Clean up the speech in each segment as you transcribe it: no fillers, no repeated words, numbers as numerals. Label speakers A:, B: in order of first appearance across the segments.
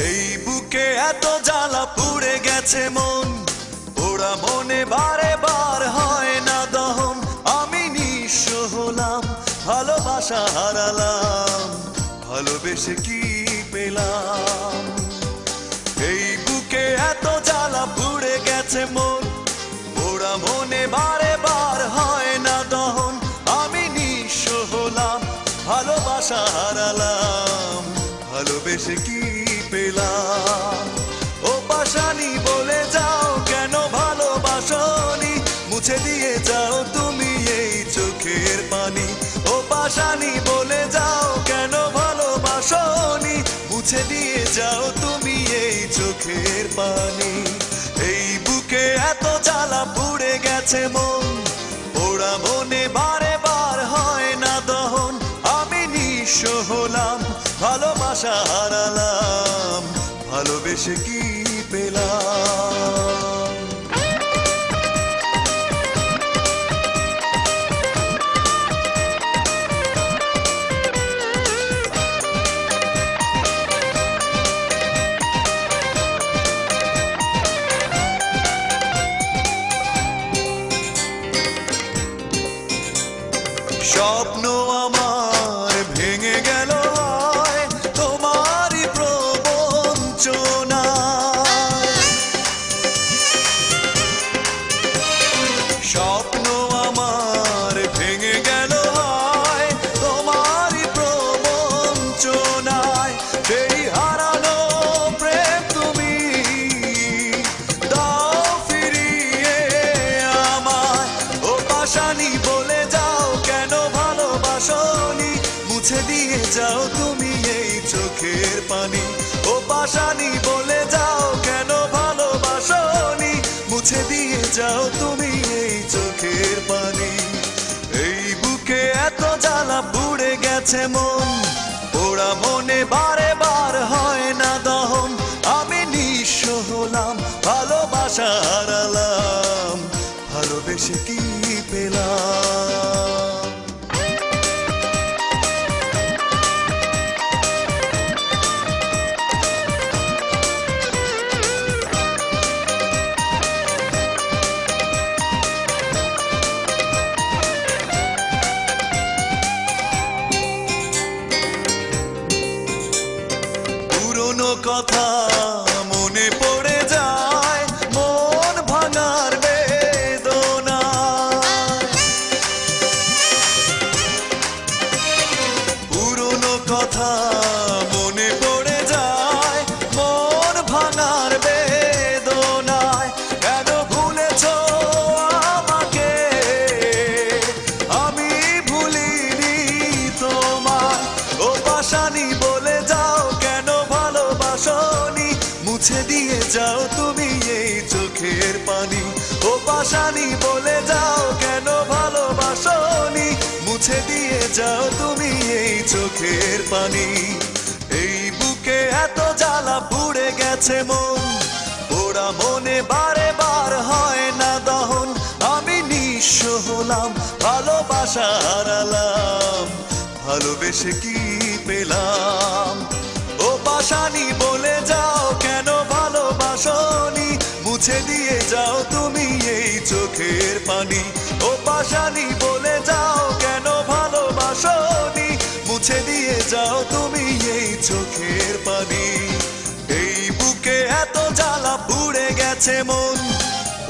A: এই বুকে এত জ্বালা পুড়ে গেছে মন, ওরা মনে বারে বার হয় না দহন। আমি নিঃস্ব হলাম, ভালোবাসা হারালাম, ভালোবেসে কি পেলাম? এই বুকে এত জ্বালা পুড়ে গেছে মন, ওরা মনে বারে বার হয় না দহন। আমি নিঃস্ব হলাম, ভালোবাসা হারালাম, ভালোবেসে কি পেলাম? ও পাশানি বলে যাও কেন ভালোবাসনি, মুছে দিয়ে যাও তুমি এই চোখের পানি। ও পাশানি বলে যাও কেন ভালোবাসনি, মুছে দিয়ে যাও তুমি এই চোখের পানি। এই বুকে এত জ্বালা পুড়ে গেছে মন, ওরা মনে বারে বার হয় না দহন। আমি নিঃস্ব হলাম, ভালোবাসা হারালাম, ভালোবেসে কি পেলাম? স্বপ্ন আমার ভেঙে গেল তোমারই প্রবঞ্চনায়। স্বপ্ন আমার ভেঙে গেল তোমারই প্রবঞ্চনায়। সেই হারানো প্রেম তুমি দাও ফিরিয়ে আমায়। ও পাশানি বলে যাও কেন ভালোবাসনি, মুছে দিয়ে যাও তুমি এই চোখের পানি। ও পাশানি বলে যাও কেন ভালোবাসনি, মুছে দিয়ে যাও তুমি এই চোখের পানি। এই বুকে এত জ্বালা পুড়ে গেছে মন, ওরা মনে বারে বার হয় না দহন। আমি নিঃস্ব হলাম, ভালোবাসা হারালাম, ভালোবেসে কি পেলাম? পুরনো কথা মনে পড়ে যায়, মন ভাঙার বেদনা। পুরনো কথা মনে পড়ে যায়, মন ভাঙার বেদনায়। কেন ভুলেছো আমাকে, আমি ভুলিনি তোমায়। ও পাশানি বলে যাও কেন ভালোবাসনি, মুছে দিয়ে যাও তুমি এই চোখের পানি। ও পাশানি বলে যাও কেন ভালোবাসনি, মুছে দিয়ে যাও তুমি এই চোখের পানি। এই বুকে এত জ্বালা পুড়ে গেছে মন, ওরা মনে বারে বার হয় না দহন। আমি নিঃস্ব হলাম, ভালোবাসা হারালাম, ভালোবেসে কি পেলাম? ও পাশানি বলে যাও কেন ভালোবাসনি, মুছে দিয়ে যাও তুমি এই চোখের পানি। ও পাশানি বলে যাও কেন ভালোবাসনি, মুছে দিয়ে যাও তুমি এই চোখের পানি। এই বুকে এত জ্বালা পুড়ে গেছে মন,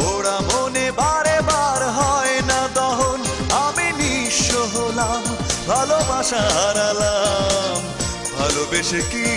A: ওরা মনে বারে বার হয় না দহন। আমি নিঃস্ব হলাম, ভালোবাসা হারালাম, ভালোবেসে কি